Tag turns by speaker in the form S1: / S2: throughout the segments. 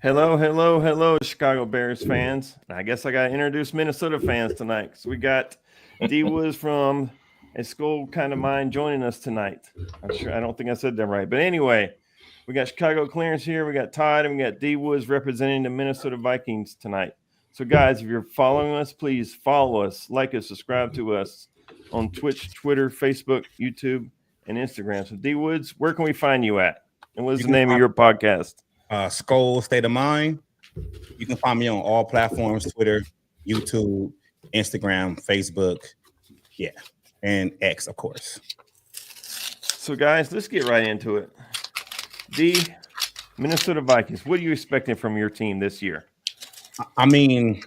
S1: Hello, hello, hello, Chicago Bears fans. I guess I got to introduce Minnesota fans tonight. So we got D Woods from a Skol kind of mind joining us tonight. I don't think I said that right. But anyway, we got Chicago Clearance here. We got Todd and we got D Woods representing the Minnesota Vikings tonight. So, guys, if you're following us, please follow us, like us, subscribe to us on Twitch, Twitter, Facebook, YouTube, and Instagram. So, D Woods, where can we find you at? And what's the name of your podcast?
S2: Skol State of Mind. You can find me on all platforms: Twitter, YouTube, Instagram, Facebook, and X, of course.
S1: So, guys, let's get right into it. The Minnesota Vikings, what are you expecting from your team this year?
S2: I mean,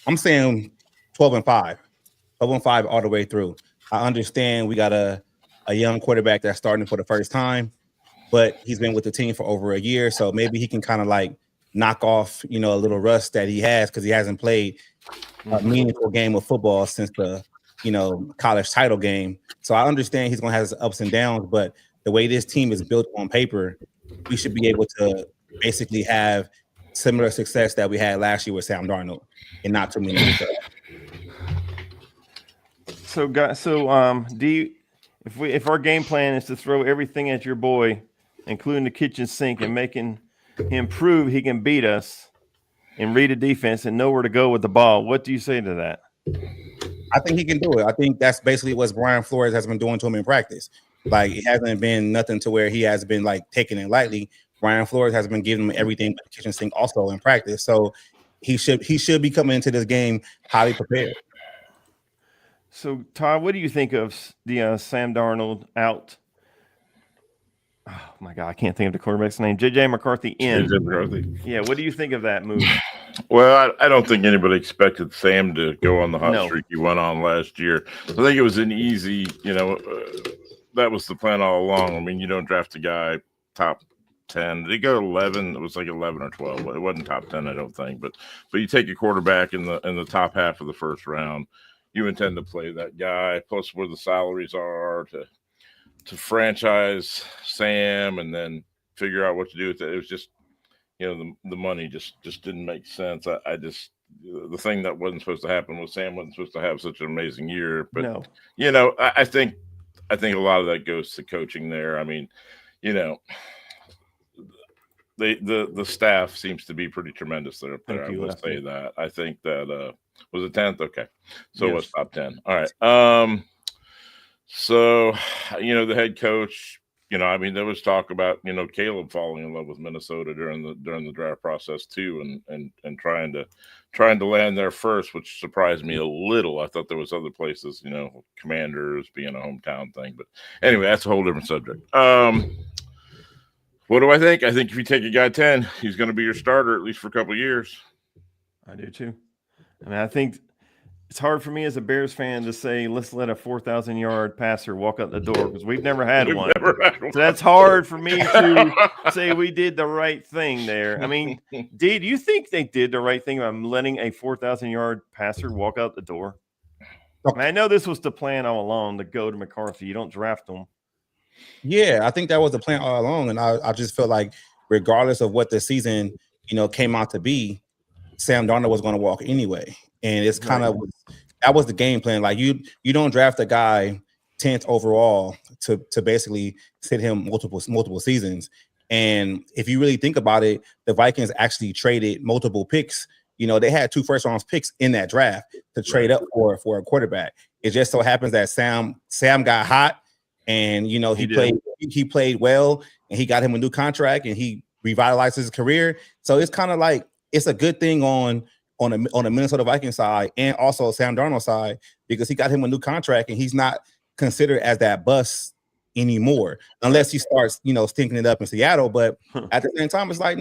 S2: I'm saying 12-5 all the way through. I understand we got a young quarterback that's starting for the first time, but he's been with the team for over a year, so maybe he can kind of like knock off, a little rust that he has because he hasn't played a meaningful game of football since the, college title game. So I understand he's going to have his ups and downs, but the way this team is built on paper, we should be able to basically have similar success that we had last year with Sam Darnold and not too many.
S1: So, guys, if our game plan is to throw everything at your boy, including the kitchen sink, and making him prove he can beat us and read a defense and know where to go with the ball, what do you say to that?
S2: I think he can do it. I think that's basically what Brian Flores has been doing to him in practice. Like, it hasn't been nothing to where he has been like taking it lightly. Brian Flores has been giving him everything but the kitchen sink also in practice. So he should be coming into this game highly prepared.
S1: So, Todd, what do you think of the Sam Darnold out? Oh, my God, I can't think of the quarterback's name. J.J. McCarthy in.
S3: J.J. McCarthy.
S1: Yeah, what do you think of that move?
S3: Well, I don't think anybody expected Sam to go on the hot streak he went on last year. I think it was an easy, that was the plan all along. I mean, you don't draft a guy top 10. Did he go 11? It was like 11 or 12. It wasn't top 10, I don't think. But you take a quarterback in the top half of the first round, you intend to play that guy, plus where the salaries are to franchise Sam and then figure out what to do with it. It was just, the money just didn't make sense. I just, the thing that wasn't supposed to happen was Sam wasn't supposed to have such an amazing year. But, I think a lot of that goes to coaching there. I mean, the staff seems to be pretty tremendous there up there. I will say that. I think that was it 10th? Okay. So yes. It was top 10. All right. So, the head coach, there was talk about, Caleb falling in love with Minnesota during the draft process too, and trying to land there first, which surprised me a little. I thought there was other places, Commanders being a hometown thing, but anyway, that's a whole different subject. What do I think? I think if you take a guy 10, he's going to be your starter at least for a couple of years.
S1: I do too. I mean, I think it's hard for me as a Bears fan to say, let's let a 4,000-yard passer walk out the door because we've never had one. So that's hard for me to say we did the right thing there. I mean, do you think they did the right thing by letting a 4,000-yard passer walk out the door? I mean, I know this was the plan all along to go to McCarthy. You don't draft them.
S2: Yeah, I think that was the plan all along. And I just feel like regardless of what the season, came out to be, Sam Darnold was going to walk anyway. And it's kind of that was the game plan. Like you don't draft a guy 10th overall to basically sit him multiple seasons. And if you really think about it, the Vikings actually traded multiple picks. They had 2 first-round picks in that draft to trade up for a quarterback. It just so happens that Sam got hot, and he played well, and he got him a new contract, and he revitalized his career. So it's kind of like it's a good thing on the Minnesota Vikings side and also Sam Darnold side because he got him a new contract and he's not considered as that bust anymore unless he starts, stinking it up in Seattle. But at the same time, it's like,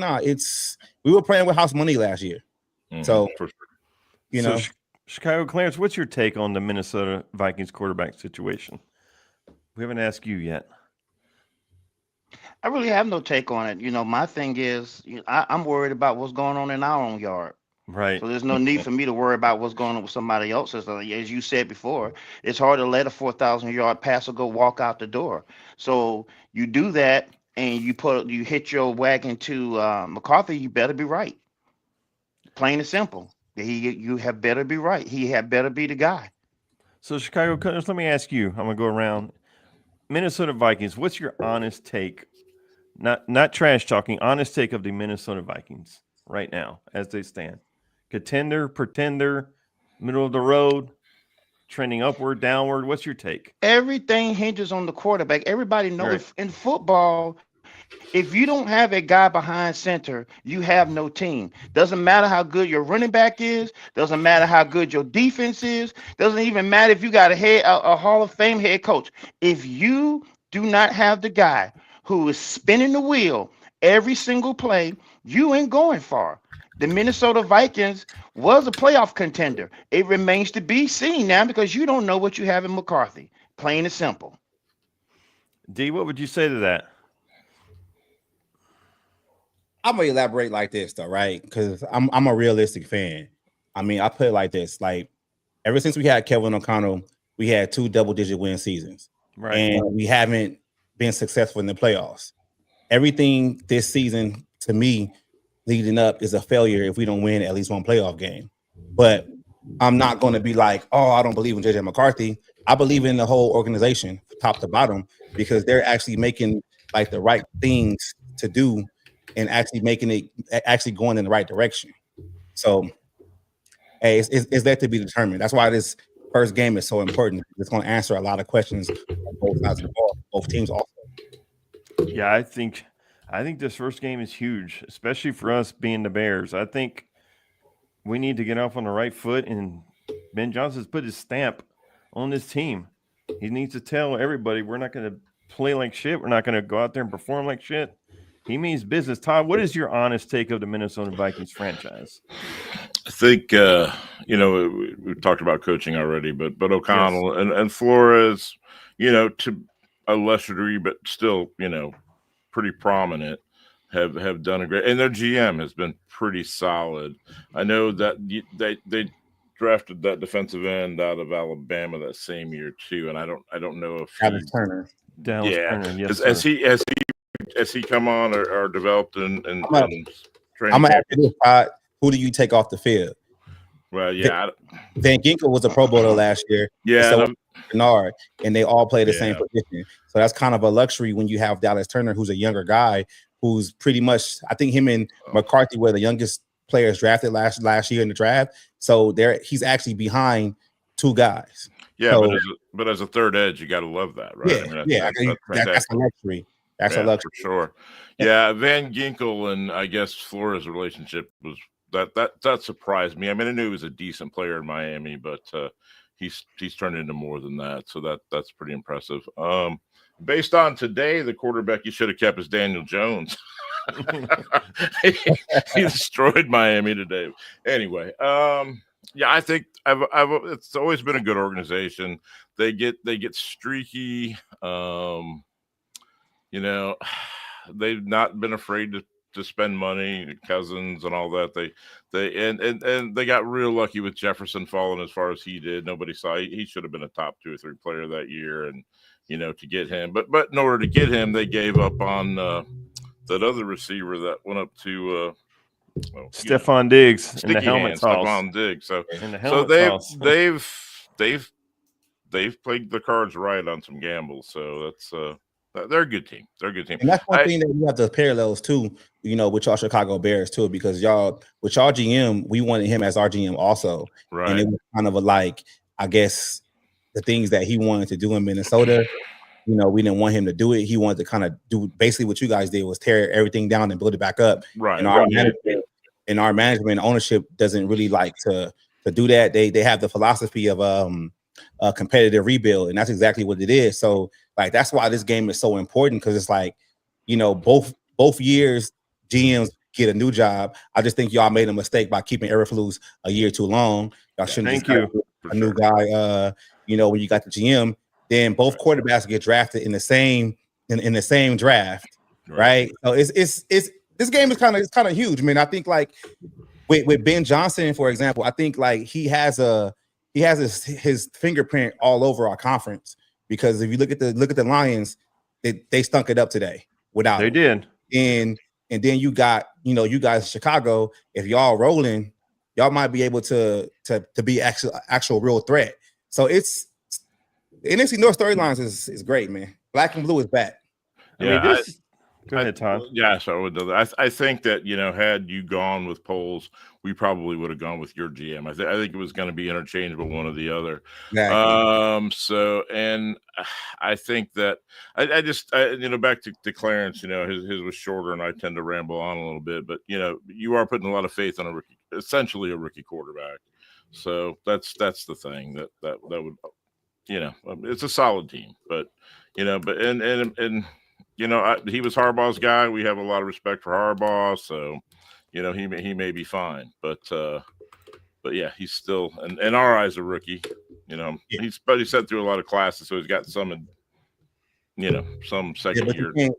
S2: we were playing with house money last year. So, for sure.
S1: So Chicago Clarence, what's your take on the Minnesota Vikings quarterback situation? We haven't asked you yet.
S4: I really have no take on it. My thing is, I'm worried about what's going on in our own yard.
S1: Right.
S4: So there's no need for me to worry about what's going on with somebody else's. As you said before, it's hard to let a 4,000-yard passer go walk out the door. So you do that and you hit your wagon to McCarthy, you better be right. Plain and simple. You have better be right. He had better be the guy.
S1: So Chicago Cubs, let me ask you. I'm gonna go around. Minnesota Vikings. What's your honest take? Not trash talking. Honest take of the Minnesota Vikings right now as they stand. Contender, pretender, middle of the road, trending upward, downward. What's your take?
S4: Everything hinges on the quarterback. Everybody knows in football, if you don't have a guy behind center, you have no team. Doesn't matter how good your running back is. Doesn't matter how good your defense is. Doesn't even matter if you got a Hall of Fame head coach. If you do not have the guy who is spinning the wheel every single play, you ain't going far. The Minnesota Vikings was a playoff contender. It remains to be seen now because you don't know what you have in McCarthy. Plain and simple.
S1: D, what would you say to that?
S2: I'm gonna elaborate like this though, right? Because I'm a realistic fan. I mean, I put it like this: like ever since we had Kevin O'Connell, we had 2 double-digit win seasons,
S1: Right.
S2: and we haven't been successful in the playoffs. Everything this season, to me, leading up is a failure if we don't win at least one playoff game. But I'm not going to be like, oh, I don't believe in JJ McCarthy. I believe in the whole organization, top to bottom, because they're actually making like the right things to do and actually making it actually going in the right direction. So, hey, it's that to be determined. That's why this first game is so important. It's going to answer a lot of questions on both sides of the ball, both teams also.
S1: Yeah, I think this first game is huge, especially for us being the Bears. I think we need to get off on the right foot, and Ben Johnson's put his stamp on this team. He needs to tell everybody we're not going to play like shit. We're not going to go out there and perform like shit. He means business. Todd, what is your honest take of the Minnesota Vikings franchise?
S3: I think we talked about coaching already, but O'Connell and Flores, to a lesser degree, but still, pretty prominent, have done a great, and their GM has been pretty solid. I know that they drafted that defensive end out of Alabama that same year too, and I don't know if
S2: Dallas Turner.
S1: Turner, yes.
S3: Has he come on or developed in training?
S2: I'm gonna ask you this, Todd. Who do you take off the field?
S3: Well, yeah,
S2: Van Ginkel was a Pro Bowler last year.
S3: Yeah,
S2: so Bernard, and they all play the same
S3: Yeah.
S2: position. So that's kind of a luxury when you have Dallas Turner, who's a younger guy, who's pretty much. I think him and McCarthy were the youngest players drafted last year in the draft. So he's actually behind 2 guys.
S3: Yeah,
S2: So,
S3: but as a third edge, you got to love that, right?
S2: That's a luxury. That's a luxury
S3: for sure. Yeah, Van Ginkel and I guess Flores' relationship was that surprised me. I mean, I knew he was a decent player in Miami, but he's turned into more than that. So that's pretty impressive. Based on today, the quarterback you should have kept is Daniel Jones. he destroyed Miami today. Anyway, yeah, I think it's always been a good organization. They get streaky. They've not been afraid to spend money, Cousins and all that. They they got real lucky with Jefferson falling as far as he did. Nobody saw he should have been a top 2 or 3 player that year, and to get him. But in order to get him, they gave up on that other receiver that went up to
S1: Stephon Diggs in the helmet toss.
S3: Stephon Diggs. So they've played the cards right on some gambles. So that's they're a good team. They're a good team.
S2: And that's one thing that you have to parallels too, with y'all Chicago Bears too, because with y'all GM, we wanted him as our GM also.
S3: Right.
S2: And it was kind of I guess the things that he wanted to do in Minnesota, we didn't want him to do it. He wanted to kind of do basically what you guys did, was tear everything down and build it back up.
S3: Right.
S2: And our management ownership doesn't really like to do that. They have the philosophy of a competitive rebuild, and that's exactly what it is. So that's why this game is so important, because it's both years GMs get a new job. I just think y'all made a mistake by keeping Eberflus a year too long. Y'all shouldn't a new guy. When you got the GM, then both quarterbacks get drafted in the same draft, right? So it's this game is kind of huge. I mean, I think with Ben Johnson, for example, I think he has his fingerprint all over our conference, because if you look at the Lions, they stunk it up today. without
S1: They
S2: him.
S1: did.
S2: And then you got, you guys in Chicago, if y'all rolling, y'all might be able to be actual real threat. So it's the NFC North storylines is great, man. Black and blue is back.
S1: I mean, go ahead, Todd.
S3: Yeah, so I would do that. I think that, had you gone with polls, we probably would have gone with your GM. I think it was going to be interchangeable, one or the other.
S2: Exactly.
S3: So, and I think that I just back to Clarence, his was shorter, and I tend to ramble on a little bit, but you are putting a lot of faith on essentially a rookie quarterback. So that's the thing that would, it's a solid team, but he was Harbaugh's guy. We have a lot of respect for Harbaugh, so he may be fine, but yeah, he's still in our eyes a rookie. He's sat through a lot of classes, so he's got some some second year.
S2: You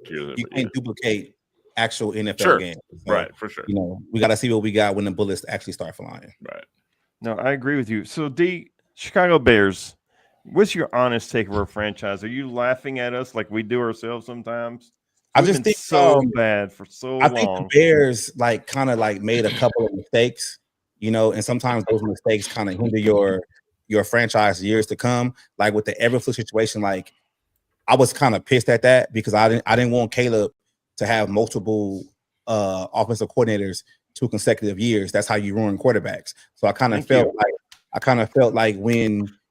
S2: can't duplicate actual NFL games, so,
S3: right? For sure.
S2: We got to see what we got when the bullets actually start flying.
S3: Right.
S1: No, I agree with you. So, Chicago Bears, what's your honest take of our franchise? Are you laughing at us like we do ourselves sometimes?
S2: I just think
S1: so bad for so long.
S2: I think the Bears kind of made a couple of mistakes, and sometimes those mistakes kind of hinder your franchise years to come. Like with the Everflux situation, I was kind of pissed at that because I didn't want Caleb to have multiple offensive coordinators 2 consecutive years. That's how you ruin quarterbacks. So I kind of felt like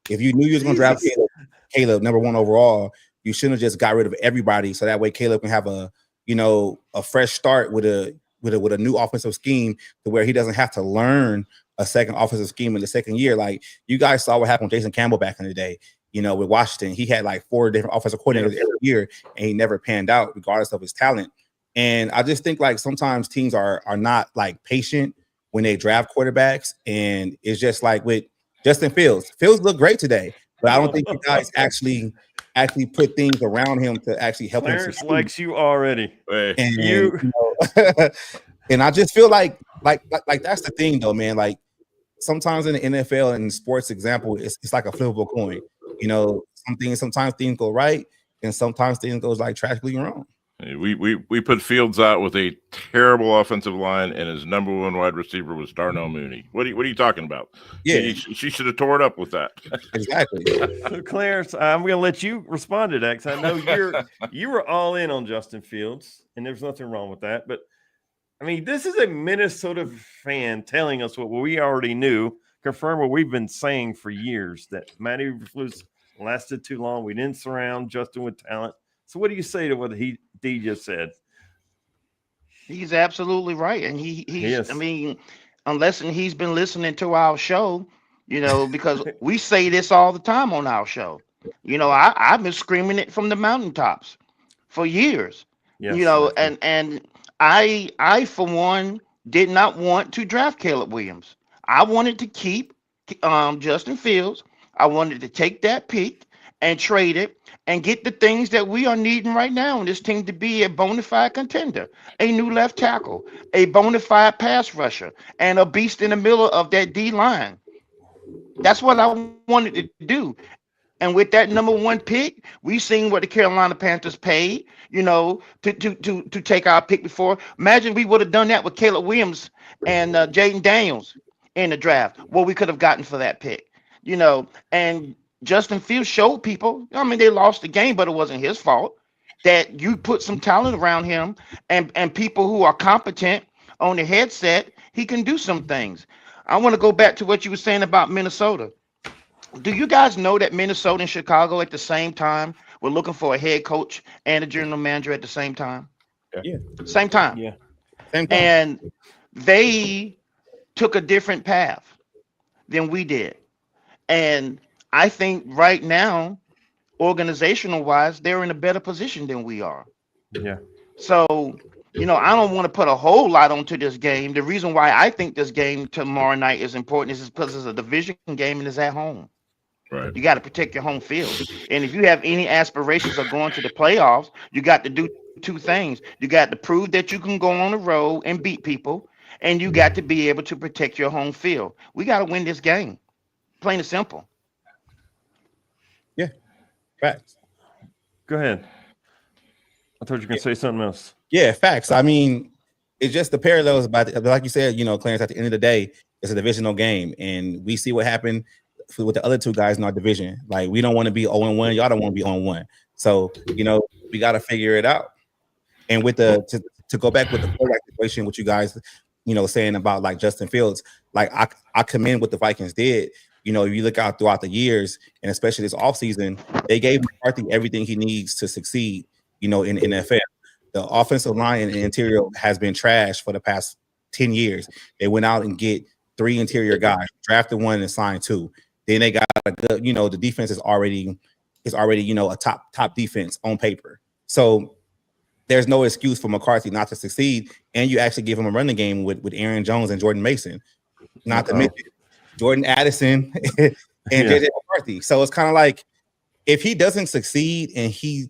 S2: if you knew you was going to draft Caleb number 1 overall, you shouldn't have just got rid of everybody. So that way Caleb can have a fresh start with a new offensive scheme to where he doesn't have to learn a second offensive scheme in the second year. Like you guys saw what happened with Jason Campbell back in the day, with Washington. He had 4 different offensive coordinators every year and he never panned out regardless of his talent. And I just think sometimes teams are not patient when they draft quarterbacks. And it's just like with Justin Fields. Fields looked great today, but I don't think you guys actually put things around him to actually help him.
S1: Clarence likes you already.
S2: And, and I just feel like that's the thing though, man. Sometimes in the NFL and sports example, it's like a flippable coin. Sometimes things go right and sometimes things goes tragically wrong.
S3: We put Fields out with a terrible offensive line, and his number 1 wide receiver was Darnell Mooney. What are you talking about?
S2: Yeah,
S3: she should have tore it up with that.
S2: Exactly.
S1: So Clarence, I'm going to let you respond to that because I know you were all in on Justin Fields, and there's nothing wrong with that. But I mean, this is a Minnesota fan telling us what we already knew, confirm what we've been saying for years, that Matty Eberflus lasted too long. We didn't surround Justin with talent. So what do you say to what D just said?
S4: He's absolutely right. And
S1: Yes.
S4: I mean, unless he's been listening to our show, because we say this all the time on our show. I've been screaming it from the mountaintops for years.
S1: Yes,
S4: and I for one did not want to draft Caleb Williams. I wanted to keep Justin Fields. I wanted to take that pick and trade it and get the things that we are needing right now in this team to be a bona fide contender, a new left tackle, a bona fide pass rusher, and a beast in the middle of that D line. That's what I wanted to do. And with that number 1 pick, we seen what the Carolina Panthers paid, to take our pick before. Imagine we would have done that with Caleb Williams and Jaden Daniels in the draft. What we could have gotten for that pick, and Justin Fields showed people, they lost the game, but it wasn't his fault, that you put some talent around him and people who are competent on the headset, he can do some things. I want to go back to what you were saying about Minnesota. Do you guys know that Minnesota and Chicago at the same time were looking for a head coach and a general manager at the same time?
S2: Yeah.
S4: Same time.
S1: Yeah.
S2: Same time.
S4: And they took a different path than we did. And I think right now, organizational wise, they're in a better position than we are.
S1: Yeah.
S4: So, I don't want to put a whole lot onto this game. The reason why I think this game tomorrow night is important is because it's a division game and it's at home.
S3: Right.
S4: You got to protect your home field. And if you have any aspirations of going to the playoffs, you got to do 2 things. You got to prove that you can go on the road and beat people, and you got to be able to protect your home field. We got to win this game. Plain and simple.
S2: Yeah. Facts.
S1: Go ahead. thought you were going to say something else.
S2: Yeah, facts. I mean, it's just the parallels about like you said, Clarence, at the end of the day, it's a divisional game. And we see what happened with the other two guys in our division. Like, we don't want to be 0-1. Y'all don't want to be 0-1. So, we got to figure it out. And with to go back with the quarterback situation, what you guys, saying about like Justin Fields, like I commend what the Vikings did. If you look out throughout the years, and especially this offseason, they gave McCarthy everything he needs to succeed, in NFL. The offensive line and interior has been trash for the past 10 years. They went out and get 3 interior guys, drafted 1 and signed 2. Then they got a good, the defense is already a top defense on paper. So there's no excuse for McCarthy not to succeed. And you actually give him a running game with Aaron Jones and Jordan Mason, not to mention Jordan Addison and JJ McCarthy. So it's kind of like, if he doesn't succeed and he's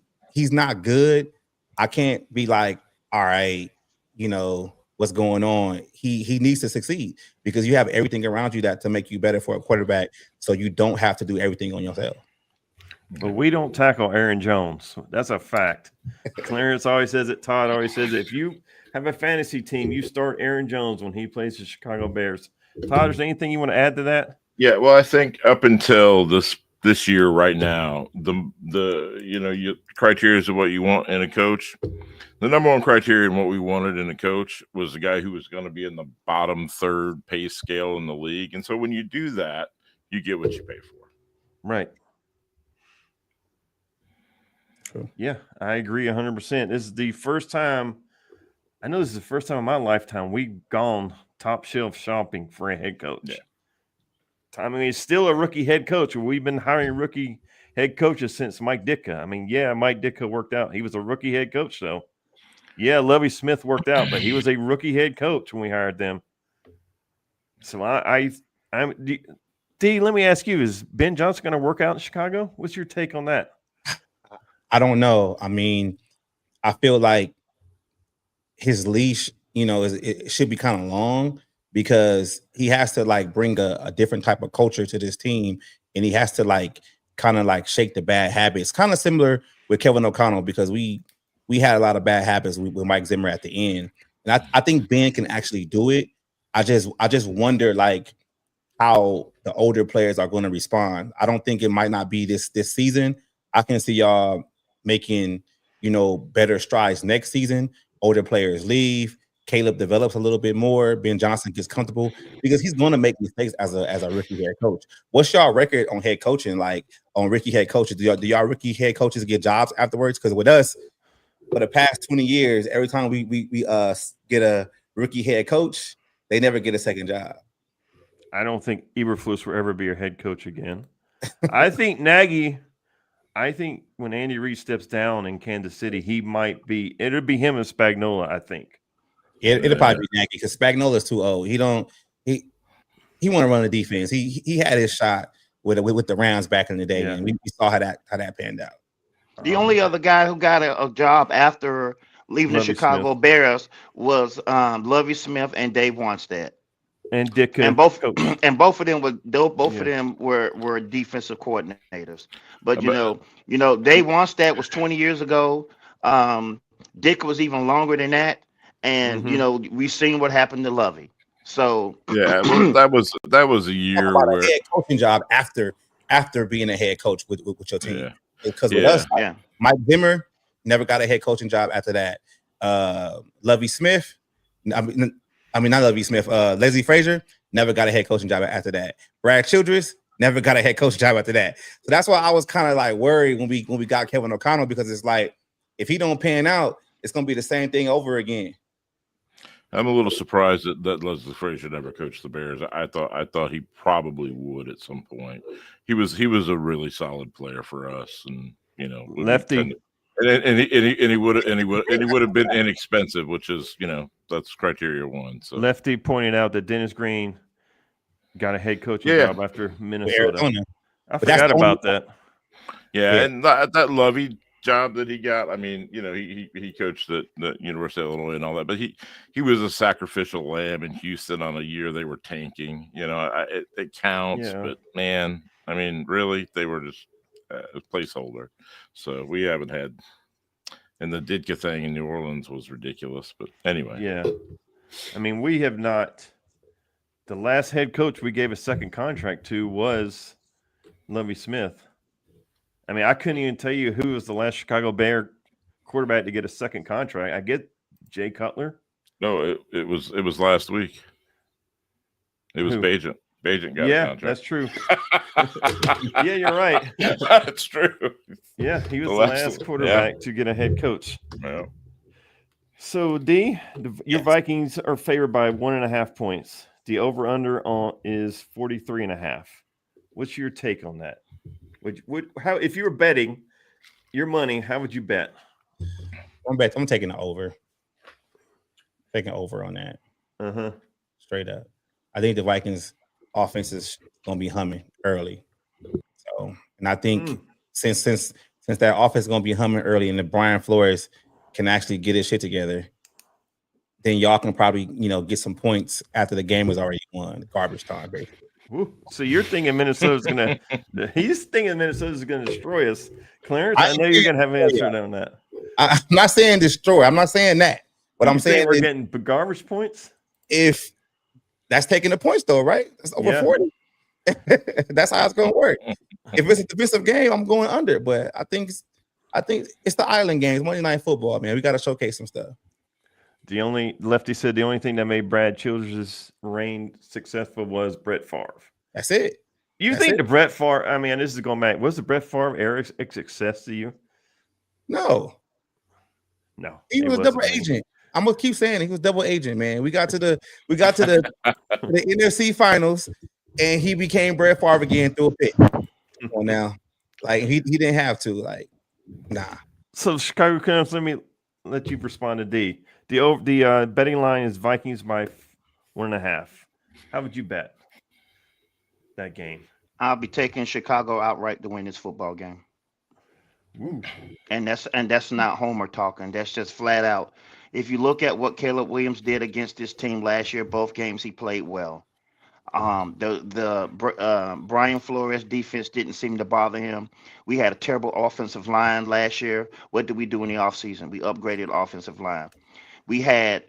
S2: not good, I can't be like, all right, what's going on. He needs to succeed, because you have everything around you that to make you better for a quarterback, so you don't have to do everything on yourself.
S1: But we don't tackle Aaron Jones. That's a fact. Clarence always says it. Todd always says it. If you have a fantasy team, you start Aaron Jones when he plays the Chicago Bears. Todd, is there anything you want to add to that?
S3: Yeah, well, I think up until this year right now, your criteria of what you want in a coach, the number one criteria in what we wanted in a coach was a guy who was going to be in the bottom third pay scale in the league. And so when you do that, you get what you pay for.
S1: Right.
S2: True.
S1: Yeah, I agree 100%. This is the first time in my lifetime we've gone top shelf shopping for a head coach.
S3: Yeah.
S1: I mean, he's still a rookie head coach. We've been hiring rookie head coaches since Mike Ditka. I mean, yeah, Mike Ditka worked out. He was a rookie head coach, though. Yeah, Lovie Smith worked out, but he was a rookie head coach when we hired them. So D, let me ask you, is Ben Johnson going to work out in Chicago? What's your take on that?
S2: I don't know. I mean, I feel like his leash, it should be kind of long, because he has to like bring a different type of culture to this team, and he has to like kind of like shake the bad habits. Kind of similar with Kevin O'Connell, because we had a lot of bad habits with Mike Zimmer at the end, and I think Ben can actually do it. I just wonder like how the older players are going to respond. I don't think it might not be this season. I can see y'all making better strides next season. Older players leave. Caleb develops a little bit more. Ben Johnson gets comfortable, because he's going to make mistakes as a rookie head coach. What's y'all record on head coaching, like on rookie head coaches? Do y'all rookie head coaches get jobs afterwards? Because with us, for the past 20 years, every time we get a rookie head coach, they never get a second job.
S1: I don't think Eberflus will ever be a head coach again. I think Nagy. I think when Andy Reid steps down in Kansas City, it'll be him and Spagnuolo, I think.
S2: It'll probably be Nagy, because Spagnuolo's too old. He want to run the defense. He had his shot with the Rams back in the day, and we saw how that panned out.
S4: The only other guy who got a job after leaving the Chicago Bears was Lovie Smith and Dave Wanstead.
S1: And Dick,
S4: and both of them were defensive coordinators. But Dave Wanstead was 20 years ago. Dick was even longer than that, and we've seen what happened to Lovey. So
S3: yeah, that was a year where
S2: a head coaching job after being a head coach with your team. Because with us, Mike Zimmer never got a head coaching job after that. Lovie Smith, not Lovie Smith. Leslie Frazier never got a head coaching job after that. Brad Childress never got a head coaching job after that. So that's why I was kind of like worried when we got Kevin O'Connell, because it's like, if he don't pan out, it's gonna be the same thing over again.
S3: I'm a little surprised that Leslie Frazier never coached the Bears. I thought he probably would at some point. He was a really solid player for us, and
S1: lefty.
S3: And he would have been inexpensive, which is that's criteria one. So
S1: Lefty pointed out that Dennis Green got a head coaching job after Minnesota. I forgot about that.
S3: Yeah, and that Lovey job that he got. I mean, he coached at the University of Illinois and all that, but he was a sacrificial lamb in Houston on a year they were tanking. It counts, but man, I mean, really, they were just a placeholder. So we haven't had And the Ditka thing in New Orleans was ridiculous. But anyway.
S1: Yeah. I mean, we have not – the last head coach we gave a second contract to was Lovie Smith. I mean, I couldn't even tell you who was the last Chicago Bear quarterback to get a second contract. I get Jay Cutler.
S3: No, it was last week. It was Bajent. Bajent got a contract.
S1: That's true. Yeah, you're right.
S3: That's true.
S1: Yeah, he was the last quarterback to get a head coach.
S3: Yeah.
S1: So, D, your Vikings are favored by 1.5 points. The over-under is 43.5. What's your take on that? How if you were betting your money, how would you bet?
S2: I'm taking the over. Taking over on that. Straight up. I think the Vikings offense is gonna be humming early. So, and I think since that offense is gonna be humming early and the Brian Flores can actually get his shit together, then y'all can probably, get some points after the game is already won. Garbage time, basically.
S1: Woo. So you're thinking Minnesota's gonna he's thinking Minnesota's gonna destroy us. Clarence, I know you're gonna have an answer on that.
S2: I'm not saying destroy. I'm not saying that. But I'm saying
S1: we're getting garbage points.
S2: If that's taking the points, though, right? That's over 40. That's how it's going to work. If it's a defensive game, I'm going under. But I think it's the island games, Monday Night Football, man. We got to showcase some stuff.
S1: Lefty said the only thing that made Brad Childress' reign successful was Brett Favre.
S2: That's it.
S1: The Brett Favre? I mean, this is going back. Was the Brett Favre era a success to you?
S2: No. He was a double agent. I'm gonna keep saying he was double agent, man. We got to the the NFC finals, and he became Brett Favre again through a pick. Well, now, like he didn't have to, like, nah.
S1: So Chicago Cubs, let me let you respond to D. The betting line is Vikings by 1.5. How would you bet that game?
S4: I'll be taking Chicago outright to win this football game.
S1: Ooh. And
S4: that's not Homer talking. That's just flat out. If you look at what Caleb Williams did against this team last year, both games he played well. The Brian Flores defense didn't seem to bother him. We had a terrible offensive line last year. What did we do in the offseason? We upgraded offensive line. We had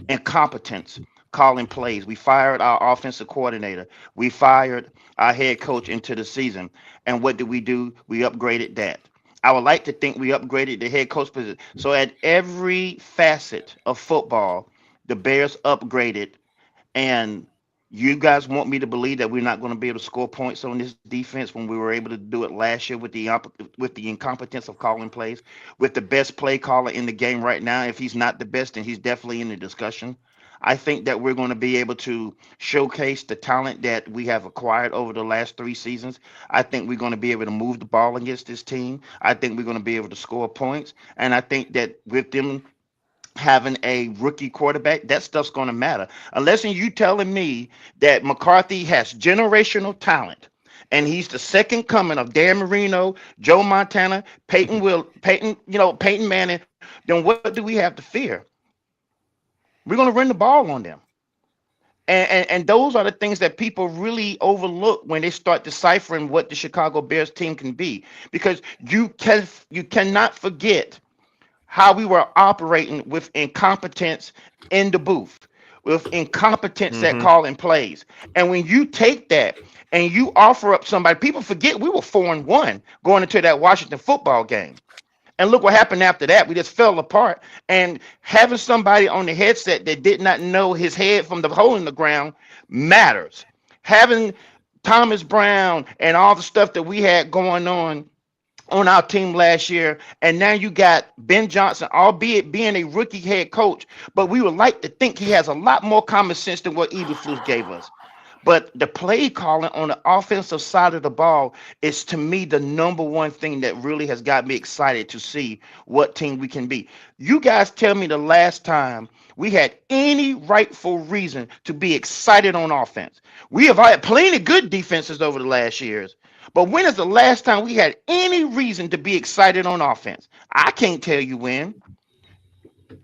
S4: incompetence calling plays. We fired our offensive coordinator. We fired our head coach into the season. And what did we do? We upgraded that. I would like to think we upgraded the head coach position. So at every facet of football, the Bears upgraded. And you guys want me to believe that we're not going to be able to score points on this defense when we were able to do it last year with the incompetence of calling plays, with the best play caller in the game right now. If he's not the best, then he's definitely in the discussion. I think that we're going to be able to showcase the talent that we have acquired over the last 3 seasons. I think we're going to be able to move the ball against this team. I think we're going to be able to score points. And I think that with them having a rookie quarterback, that stuff's going to matter. Unless you telling me that McCarthy has generational talent and he's the second coming of Dan Marino, Joe Montana, Peyton Manning, then what do we have to fear? We're going to run the ball on them. And those are the things that people really overlook when they start deciphering what the Chicago Bears team can be. Because you cannot forget how we were operating with incompetence in the booth, with incompetence at calling plays. And when you take that and you offer up somebody, people forget we were 4-1 going into that Washington football game. And look what happened after that. We just fell apart. And having somebody on the headset that did not know his head from the hole in the ground matters. Having Thomas Brown and all the stuff that we had going on our team last year, and now you got Ben Johnson, albeit being a rookie head coach, but we would like to think he has a lot more common sense than what Eberflus gave us. But the play calling on the offensive side of the ball is, to me, the number one thing that really has got me excited to see what team we can be. You guys tell me the last time we had any rightful reason to be excited on offense. We have had plenty of good defenses over the last years. But when is the last time we had any reason to be excited on offense? I can't tell you when.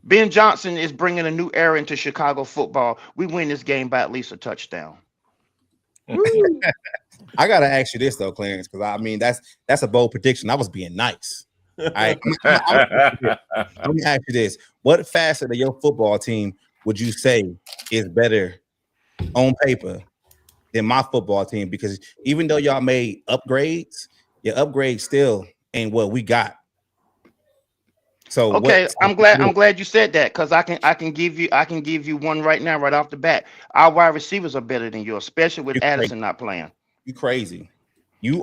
S4: Ben Johnson is bringing a new era into Chicago football. We win this game by at least a touchdown.
S2: I gotta ask you this though, Clarence, because I mean that's a bold prediction. I was being nice. right, let me ask you this: what facet of your football team would you say is better on paper than my football team? Because even though y'all made upgrades, your upgrades still ain't what we got. So
S4: okay, I'm glad you said that, because I can give you one right now, right off the bat. Our wide receivers are better than yours, especially with Addison not playing.
S2: You crazy?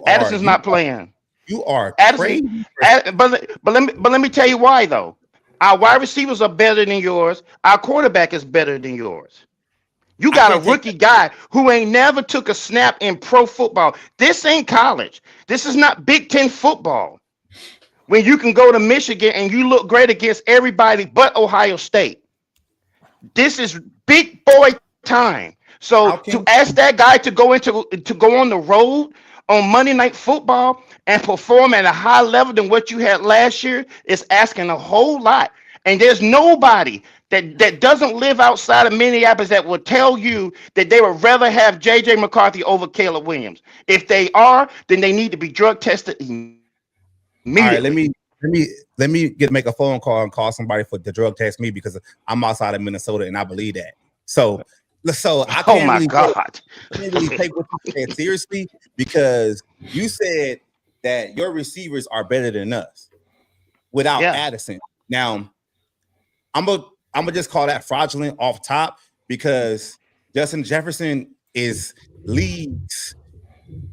S4: Addison's not playing.
S2: You are
S4: Addison,
S2: crazy.
S4: but let me tell you why though. Our wide receivers are better than yours. Our quarterback is better than yours. You got a rookie guy who ain't never took a snap in pro football. This ain't college. This is not Big Ten football. When you can go to Michigan and you look great against everybody but Ohio State. This is big boy time. So to ask that guy to go on the road on Monday Night Football and perform at a higher level than what you had last year is asking a whole lot. And there's nobody that doesn't live outside of Minneapolis that will tell you that they would rather have J.J. McCarthy over Caleb Williams. If they are, then they need to be drug tested immediately.
S2: All right, let me make a phone call and call somebody to drug test me, because I'm outside of Minnesota and I believe that. So I can't really take what you said seriously, because you said that your receivers are better than us without Addison. Now, I'm gonna just call that fraudulent off top, because Justin Jefferson is leagues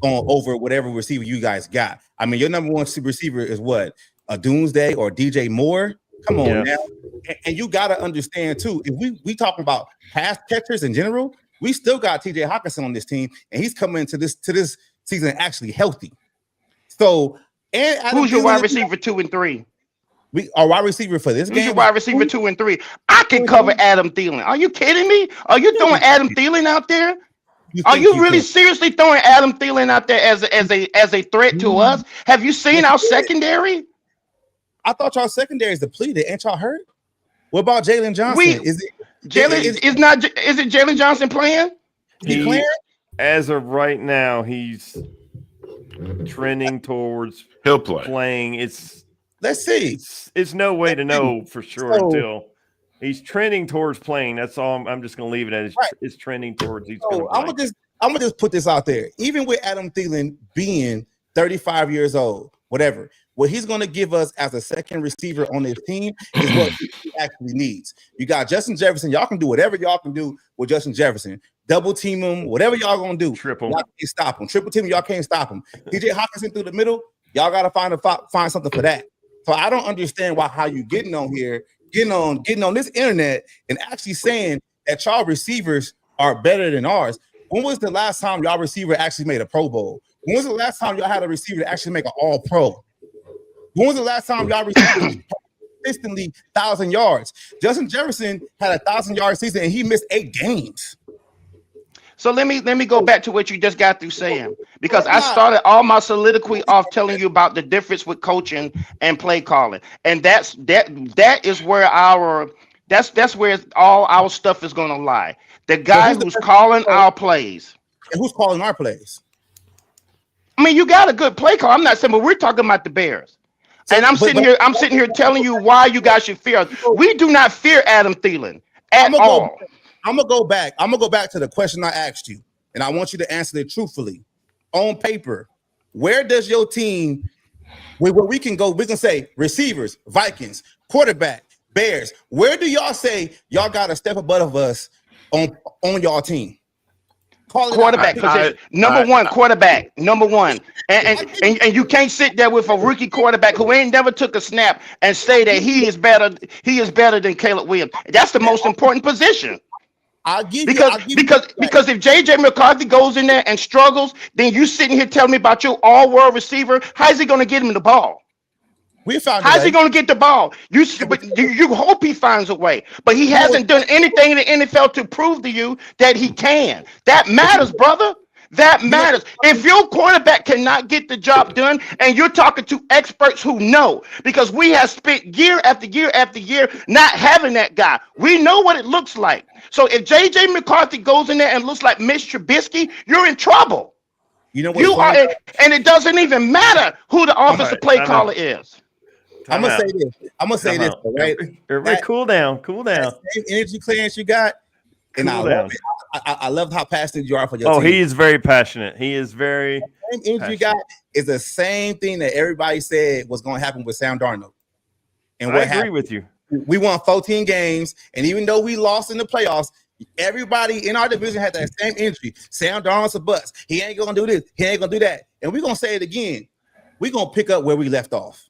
S2: over whatever receiver you guys got. I mean, your number one receiver is what? A Doomsday or DJ Moore? Come on now. And you got to understand too, if we talking about pass catchers in general, we still got TJ Hawkinson on this team, and he's coming into this season actually healthy. So, and
S4: who's your wide receiver 2 and 3?
S2: Our wide receiver for this game.
S4: Who's your wide receiver 2 and 3? I can cover Adam Thielen. Are you kidding me? Are you throwing Adam Thielen out there? Are you really seriously throwing Adam Thielen out there as a threat to us? Have you seen our secondary?
S2: I thought y'all secondary is depleted. Ain't y'all hurt? What about Jalen Johnson? Is it
S4: Jalen Johnson playing?
S2: He playing?
S1: As of right now, he's trending towards
S3: he'll play.
S1: Playing.
S2: Let's see.
S1: It's no way to know for sure until he's trending towards playing. That's all. I'm just going to leave it at. It's trending towards. He's going to play.
S2: I'm gonna just put this out there. Even with Adam Thielen being 35 years old, whatever, what he's going to give us as a second receiver on his team is what he actually needs. You got Justin Jefferson. Y'all can do whatever y'all can do with Justin Jefferson. Double team him, whatever y'all gonna do.
S1: Triple.
S2: Y'all can't stop him. Triple team, y'all can't stop him. TJ Hawkinson through the middle. Y'all gotta find something for that. So I don't understand how you getting on here, getting on this internet and actually saying that y'all receivers are better than ours. When was the last time y'all receiver actually made a Pro Bowl? When was the last time y'all had a receiver to actually make an All-Pro? When was the last time y'all received consistently 1,000 yards? Justin Jefferson had a 1,000-yard season and he missed 8 games.
S4: So let me go back to what you just got through saying, because I started all my soliloquy off telling you about the difference with coaching and play calling, and that is where that's where all our stuff is going to lie. The guy who's calling our plays.
S2: And who's calling our plays?
S4: I mean, you got a good play call. I'm not saying, but we're talking about the Bears. And I'm sitting here telling you why you guys should fear us. We do not fear Adam Thielen at all.
S2: I'm gonna go back to the question I asked you, and I want you to answer it truthfully. On paper, where does your team, where we can go, we can say receivers, Vikings, quarterback, Bears. Where do y'all say y'all got a step above us on y'all team?
S4: Quarterback position. Number one, quarterback. Number one. And you can't sit there with a rookie quarterback who ain't never took a snap and say that he is better than Caleb Williams. That's the most important position. Because if J.J. McCarthy goes in there and struggles, then you sitting here telling me about your all-world receiver. How's he going to get him the ball? How's he going to get the ball? You hope he finds a way, but he hasn't done anything in the NFL to prove to you that he can. That matters, brother. That matters. If your quarterback cannot get the job done, and you're talking to experts who know, because we have spent year after year after year not having that guy. We know what it looks like. So if J.J. McCarthy goes in there and looks like Mitch Trubisky, you're in trouble. You know what? And it doesn't even matter who the offensive play caller is.
S2: I'm gonna say this. I'm gonna say this, right?
S1: Everybody, cool down.
S2: That same energy, Clarence, you got, and I love it. I love how passionate you are for your team.
S1: He is very passionate. He is very.
S2: The same energy you got is the same thing that everybody said was going to happen with Sam Darnold. And
S1: I agree with you.
S2: We won 14 games, and even though we lost in the playoffs, everybody in our division had that same energy. Sam Darnold's a bust. He ain't gonna do this. He ain't gonna do that. And we're gonna say it again. We're gonna pick up where we left off.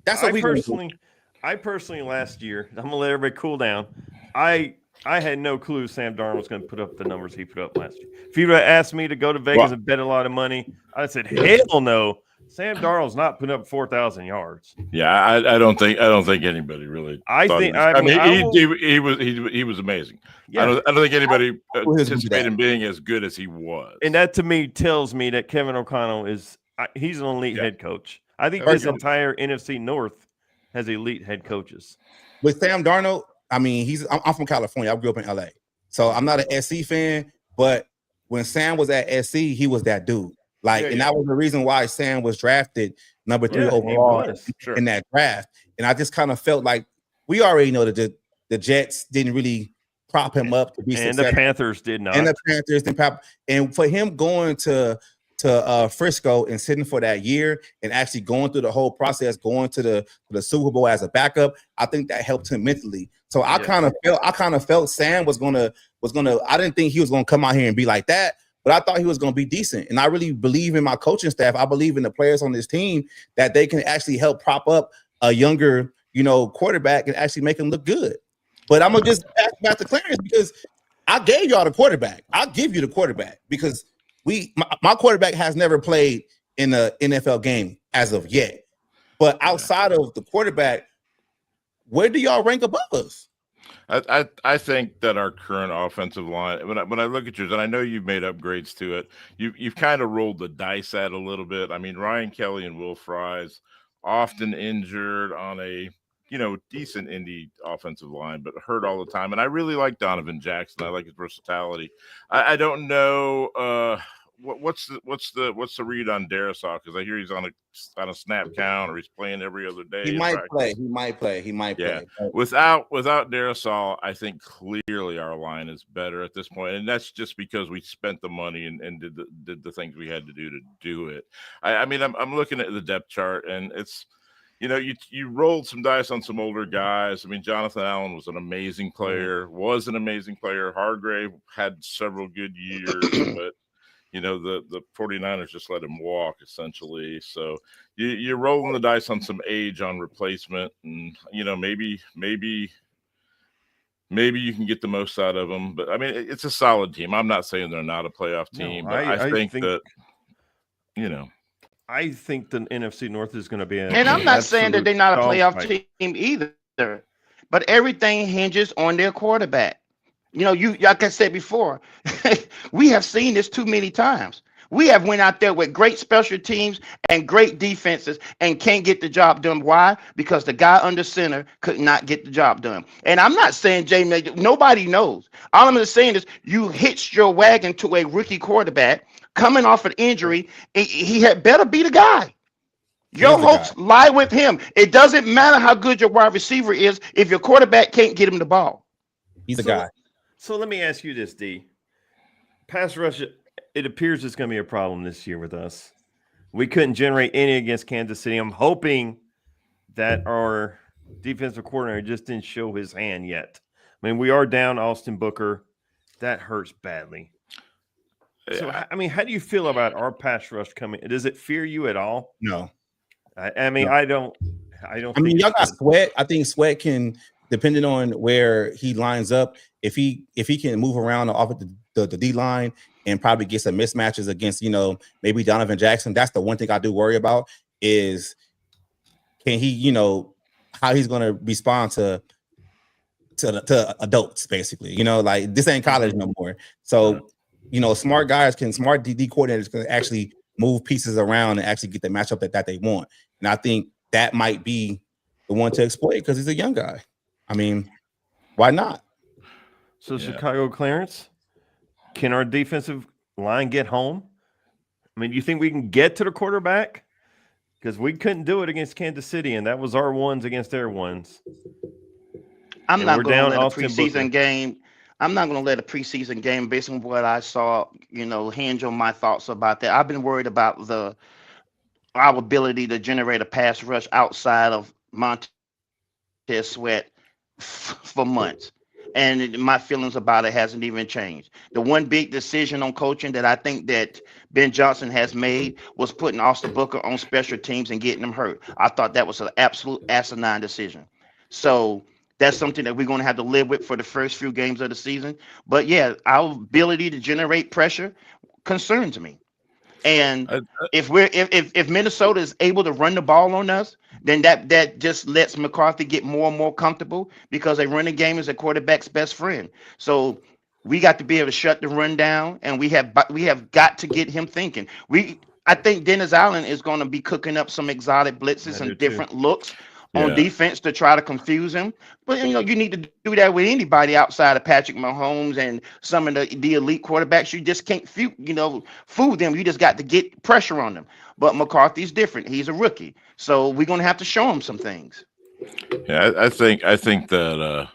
S2: That's what
S1: I personally last year, I'm gonna let everybody cool down. I had no clue Sam Darnold was going to put up the numbers he put up last year. If you would have asked me to go to Vegas and bet a lot of money, I said, hell no. Sam Darnold's not putting up 4,000 yards.
S3: Yeah, I don't think anybody really. He was amazing. Yeah. I don't think anybody anticipated him being as good as he was.
S1: And that to me tells me that Kevin O'Connell he's an elite head coach. I think this entire NFC North has elite head coaches.
S2: With Sam Darnold, I mean, I'm from California. I grew up in LA. So I'm not an SC fan, but when Sam was at SC, he was that dude. And that was the reason why Sam was drafted number 3 overall in that draft. And I just kind of felt like we already know that the Jets didn't really prop him up to be successful.
S1: And the Panthers did not.
S2: And the Panthers didn't prop. And for him going to Frisco and sitting for that year and actually going through the whole process, going to the Super Bowl as a backup, I think that helped him mentally. So I kind of felt Sam was gonna. I didn't think he was gonna come out here and be like that, but I thought he was gonna be decent. And I really believe in my coaching staff. I believe in the players on this team that they can actually help prop up a younger, quarterback and actually make him look good. But I'm gonna just ask back to Clarence because I gave y'all the quarterback. I'll give you the quarterback because my quarterback has never played in an NFL game as of yet. But outside of the quarterback, where do y'all rank above us?
S3: I think that our current offensive line, when I look at yours, and I know you've made upgrades to it, you've kind of rolled the dice at a little bit. I mean, Ryan Kelly and Will Fries often injured on a decent indie offensive line, but hurt all the time. And I really like Donovan Jackson. I like his versatility. I don't know what's the read on Darisaw, because I hear he's on a snap count or he's playing every other day.
S2: He might play.
S3: Yeah. Without Darisaw, I think clearly our line is better at this point, and that's just because we spent the money and did the things we had to do it. I mean, I'm looking at the depth chart, and it's you rolled some dice on some older guys. I mean, Jonathan Allen was an amazing player. Hargrave had several good years, but the 49ers just let him walk essentially. So you're rolling the dice on some age on replacement, and maybe you can get the most out of them. But I mean, it's a solid team. I'm not saying they're not a playoff team, but I think that
S1: I think the NFC North is going to be
S4: and I'm not saying that they're not a playoff team either, but everything hinges on their quarterback. Like I said before, we have seen this too many times. We have went out there with great special teams and great defenses and can't get the job done. Why? Because the guy under center could not get the job done. And I'm not saying nobody knows. All I'm just saying is you hitched your wagon to a rookie quarterback coming off an injury. He had better be the guy. Your hopes lie with him. It doesn't matter how good your wide receiver is if your quarterback can't get him the ball.
S2: He's the guy.
S1: So let me ask you this, D. Pass rush, it appears it's going to be a problem this year with us. We couldn't generate any against Kansas City. I'm hoping that our defensive coordinator just didn't show his hand yet. I mean, we are down Austin Booker. That hurts badly. Yeah. So, I mean, how do you feel about our pass rush coming? Does it fear you at all?
S2: No.
S1: I mean, no. I don't.
S2: I mean, y'all got Sweat. I think Sweat can, depending on where he lines up, if he can move around off of the D line and probably get some mismatches against, maybe Donovan Jackson. That's the one thing I do worry about is can he, how he's going to respond to adults, basically. Like this ain't college no more. So, smart DD coordinators can actually move pieces around and actually get the matchup that they want. And I think that might be the one to exploit because he's a young guy. I mean, why not?
S1: So Chicago, Clarence, can our defensive line get home? I mean, do you think we can get to the quarterback? because we couldn't do it against Kansas City, and that was our ones against their ones.
S4: I'm
S1: And
S4: not
S1: we're
S4: going to
S1: down
S4: let a
S1: Austin
S4: preseason
S1: Booker.
S4: game. I'm not going to let a preseason game, based on what I saw, hinge on my thoughts about that. I've been worried about our ability to generate a pass rush outside of Montez Sweat for months. And my feelings about it hasn't even changed. The one big decision on coaching that I think that Ben Johnson has made was putting Austin Booker on special teams and getting him hurt. I thought that was an absolute asinine decision. So that's something that we're going to have to live with for the first few games of the season. But yeah, our ability to generate pressure concerns me. And if Minnesota is able to run the ball on us, then that just lets McCarthy get more and more comfortable, because a running game is a quarterback's best friend. So we got to be able to shut the run down, and we have got to get him thinking. I think Dennis Allen is going to be cooking up some exotic blitzes and different looks on defense to try to confuse him. But you need to do that with anybody outside of Patrick Mahomes and some of the elite quarterbacks. You just can't fool them. You just got to get pressure on them. But McCarthy's different. He's a rookie, so we're going to have to show him some things.
S3: Yeah, I think that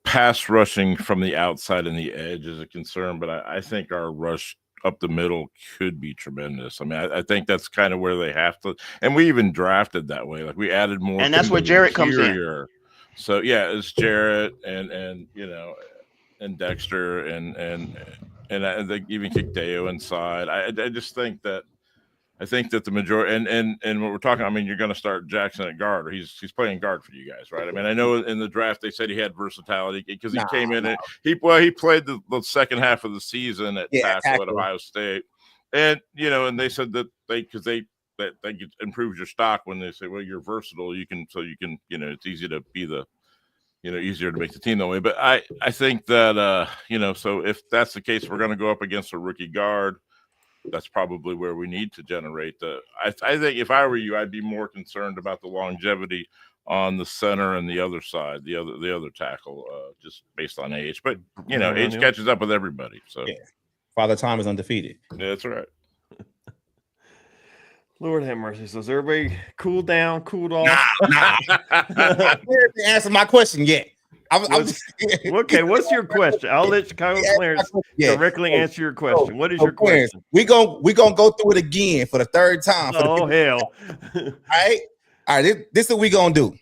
S3: pass rushing from the outside and the edge is a concern, but I think our rush up the middle could be tremendous. I mean, I think that's kind of where they have to, and we even drafted that way. Like, we added more,
S4: and that's where Jarrett comes in.
S3: So yeah, it's Jarrett and Dexter and they even kick Deo inside. I just think that the majority and what we're talking, I mean, you're going to start Jackson at guard, or he's playing guard for you guys, right? I mean, I know in the draft they said he had versality because he came in and he played the second half of the season at tackle at Ohio State, and they said that they improves your stock when they say, well, you're versatile, you can it's easy to be easier to make the team that way. But I think that so if that's the case, we're going to go up against a rookie guard. That's probably where we need to generate I think if I were you, I'd be more concerned about the longevity on the center and the other side, the other tackle, just based on age. But age catches up with everybody. So
S2: Father Time is undefeated.
S3: Yeah, that's right.
S1: Lord have mercy. So is everybody cooled off?
S2: Nah. I didn't answer my question yet.
S1: Okay, what's your question? I'll let Chicago Clarence directly answer your question. What is your question?
S2: We gonna go through it again for the third time.
S1: Oh, hell.
S2: All right. This is what we gonna do.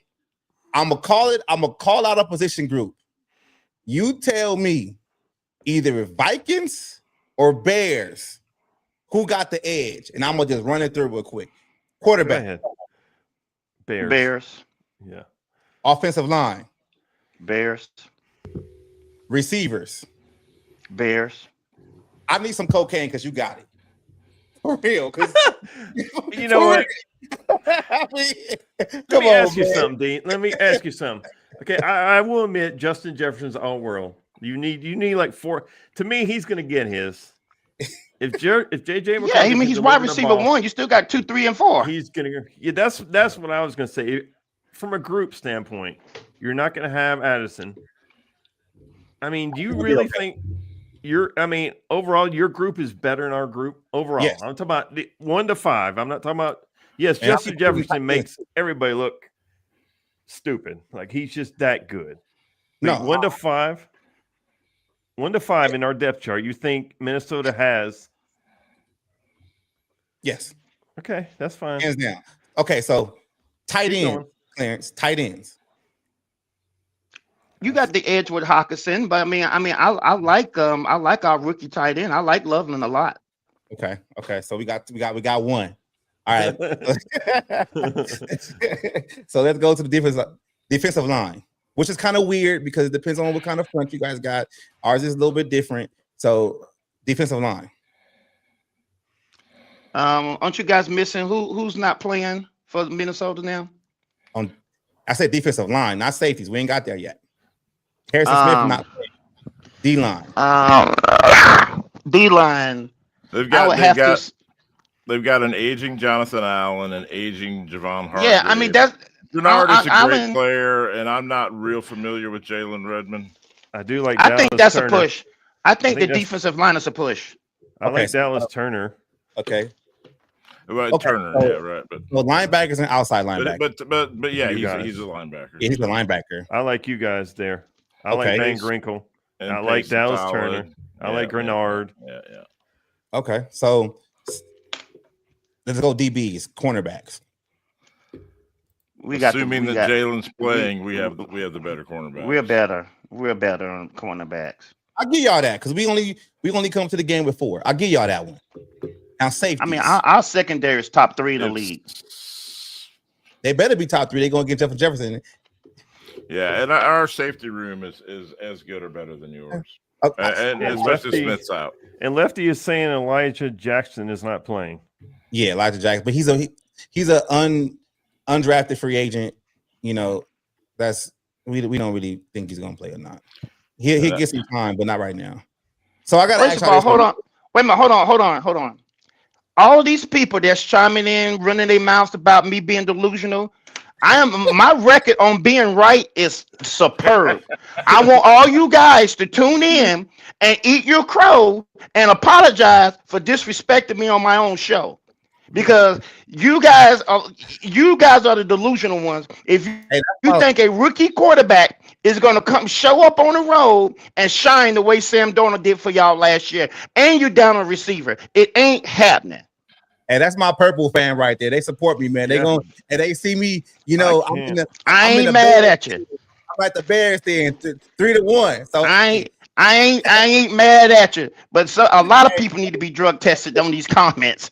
S2: I'm gonna call out a position group. You tell me either Vikings or Bears who got the edge, and I'm gonna just run it through real quick. Quarterback.
S4: Bears.
S1: Yeah.
S2: Offensive line.
S4: Bears.
S2: Receivers.
S4: Bears.
S2: I need some cocaine because you got it. For real.
S1: You know what?
S2: Let
S1: me ask you something, Dean. Let me ask you something. Okay, I will admit Justin Jefferson's all world. You need like 4. To me, he's going to get his. If JJ McCarthy,
S4: he's wide receiver 1. You still got 2, 3, and 4.
S1: He's going to. Yeah, that's what I was going to say. From a group standpoint, you're not going to have Addison. I mean, do you really think overall your group is better than our group overall? Yes. I'm talking about 1 to 5. I'm not talking about. Yes, Justin Jefferson makes everybody look stupid. Like, he's just that good. But 1 to 5. 1 to 5 in our depth chart. You think Minnesota has?
S2: Yes.
S1: Okay, that's fine.
S2: Hands down. Okay, so tight end, Clarence. Tight ends.
S4: You got the edge with Hawkinson, but I like our rookie tight end. I like Loveland a lot.
S2: Okay. So we got one. All right. So let's go to the defensive line, which is kind of weird because it depends on what kind of front you guys got. Ours is a little bit different. So defensive line.
S4: Aren't you guys missing who's not playing for Minnesota now?
S2: I said defensive line, not safeties. We ain't got there yet. Harrison Smith not playing. D-line.
S4: D-line.
S3: They've got an aging Jonathan Allen and aging Javon Hargrave.
S4: Yeah, I mean
S3: Bernard is a great player, and I'm not real familiar with Jalen Redmond.
S1: I do like.
S4: I think that's a push. I think the defensive line is a push.
S1: I like Dallas Turner.
S2: Okay.
S3: Well,
S2: Okay,
S3: Turner,
S2: so-
S3: yeah, right. But
S2: linebackers and outside linebackers.
S3: but yeah,
S1: You
S3: he's
S1: guys.
S3: a linebacker.
S2: Yeah, he's a linebacker.
S1: I like you guys there. I
S2: Okay.
S1: like Van Grinkle.
S3: And
S1: I like
S3: Pace is
S1: Dallas
S3: solid.
S1: Turner. I like
S3: Yeah,
S1: Grenard.
S3: Yeah.
S2: Okay, so let's go DBs, cornerbacks.
S3: Assuming that Jalen's playing, we have the better cornerback.
S4: We're better. We're better on cornerbacks.
S2: I'll give y'all that because we only come to the game with 4. I'll give y'all that one. Now safety.
S4: I mean, our secondary is top 3 in the league.
S2: They better be top 3. They're gonna get Jefferson.
S3: Yeah, and our safety room is as good or better than yours. And especially Smith's out.
S1: And Lefty is saying Elijah Jackson is not playing.
S2: Yeah, Elijah Jackson, but he's a undrafted free agent. You know, that's we don't really think he's gonna play or not. He'll get some time, but not right now. So I got to
S4: First of all, hold on. Wait a minute. Hold on. All these people that's chiming in, running their mouths about me being delusional. My record on being right is superb. I want all you guys to tune in and eat your crow and apologize for disrespecting me on my own show. Because you guys are the delusional ones. If you think a rookie quarterback is going to come show up on the road and shine the way Sam Darnold did for y'all last year, and you're down a receiver, it ain't happening.
S2: And that's my purple fan right there. They support me, man. They and they see me. You know,
S4: I ain't mad at you.
S2: I'm at the Bears thing 3-1. So
S4: I ain't mad at you. But a lot of people need to be drug tested on these comments.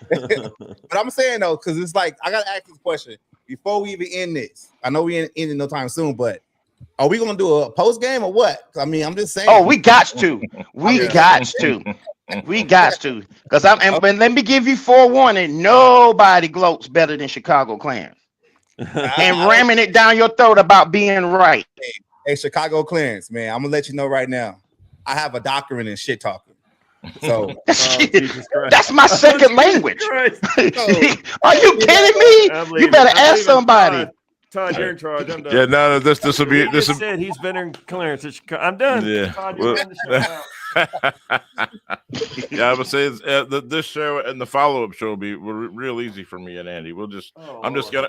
S2: But I'm saying though, because it's like I gotta ask this question before we even end this. I know we ain't ending no time soon, but are we gonna do a post game or what? I mean, I'm just saying.
S4: Oh, we got to. We got to. Because let me give you forewarning. Nobody gloats better than Chicago Clarence. And ramming it down your throat about being right.
S2: Hey, Chicago Clarence, man, I'm gonna let you know right now. I have a doctorate in shit talking. So
S4: that's my second language. Are you kidding me? You better ask somebody.
S1: Todd, you're in charge. I'm done.
S3: Yeah, no, this will be this.
S1: Said he's better than Clarence. I'm done.
S3: Yeah.
S1: Todd, you're done the show
S3: Yeah, I would say this show and the follow-up show will be real easy for me and Andy. We'll just I'm just gonna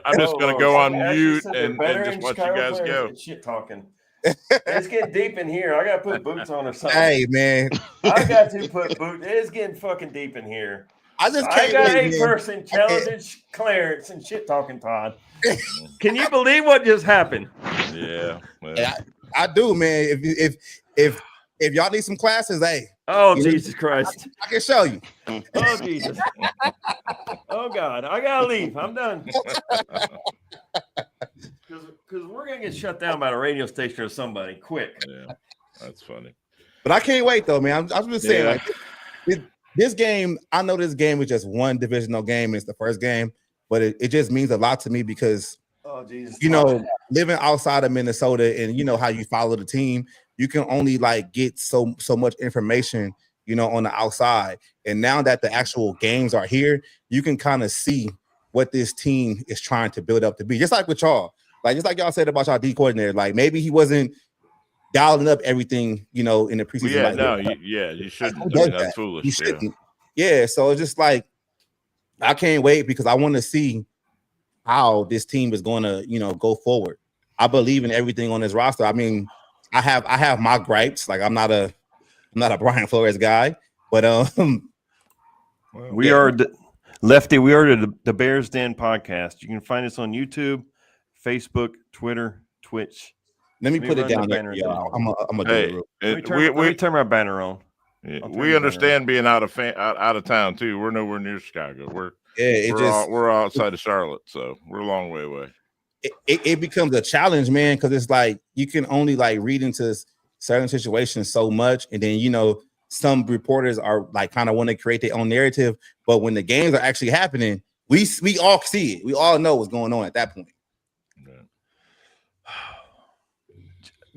S3: go on mute and just let you guys go.
S1: Shit talking. It's getting deep in here. I gotta put boots on or something.
S2: Hey man,
S1: I got to put boots. It's getting fucking deep in here.
S2: I
S1: got 8% intelligence, Clarence, and shit talking Todd. Can you believe what just happened?
S3: Yeah,
S2: I do, man. If y'all need some classes, hey.
S1: Oh Jesus Christ!
S2: I can show you.
S1: Oh Jesus! Oh God! I gotta leave. I'm done. Because we're gonna get shut down by the radio station or somebody quick.
S3: Yeah, that's funny.
S2: But I can't wait though, man. I'm just saying, like this game. I know this game is just one divisional game. It's the first game, but it just means a lot to me because, you know, living outside of Minnesota and you know how you follow the team, you can only like get so much information, you know, on the outside. And now that the actual games are here, you can kind of see what this team is trying to build up to be. Just like with y'all. Like, just like y'all said about y'all D coordinator, like maybe he wasn't dialing up everything, you know, in the preseason.
S3: Yeah, you shouldn't. That's foolish.
S2: You shouldn't. Yeah, so it's just like I can't wait because I want to see how this team is going to, you know, go forward. I believe in everything on this roster. I mean, I have my gripes. Like I'm not a Brian Flores guy, but
S1: we are Lefty. We are the Bears Den podcast. You can find us on YouTube, Facebook, Twitter, Twitch.
S2: Let me put it down there. I'm gonna do it.
S1: Let me turn my banner on.
S3: Yeah, we understand being out of town too. We're nowhere near Chicago. We're outside of Charlotte, so we're a long way away.
S2: It becomes a challenge, man, because it's like you can only like read into certain situations so much, and then you know some reporters are like kind of want to create their own narrative, but when the games are actually happening, we all see it. We all know what's going on at that point.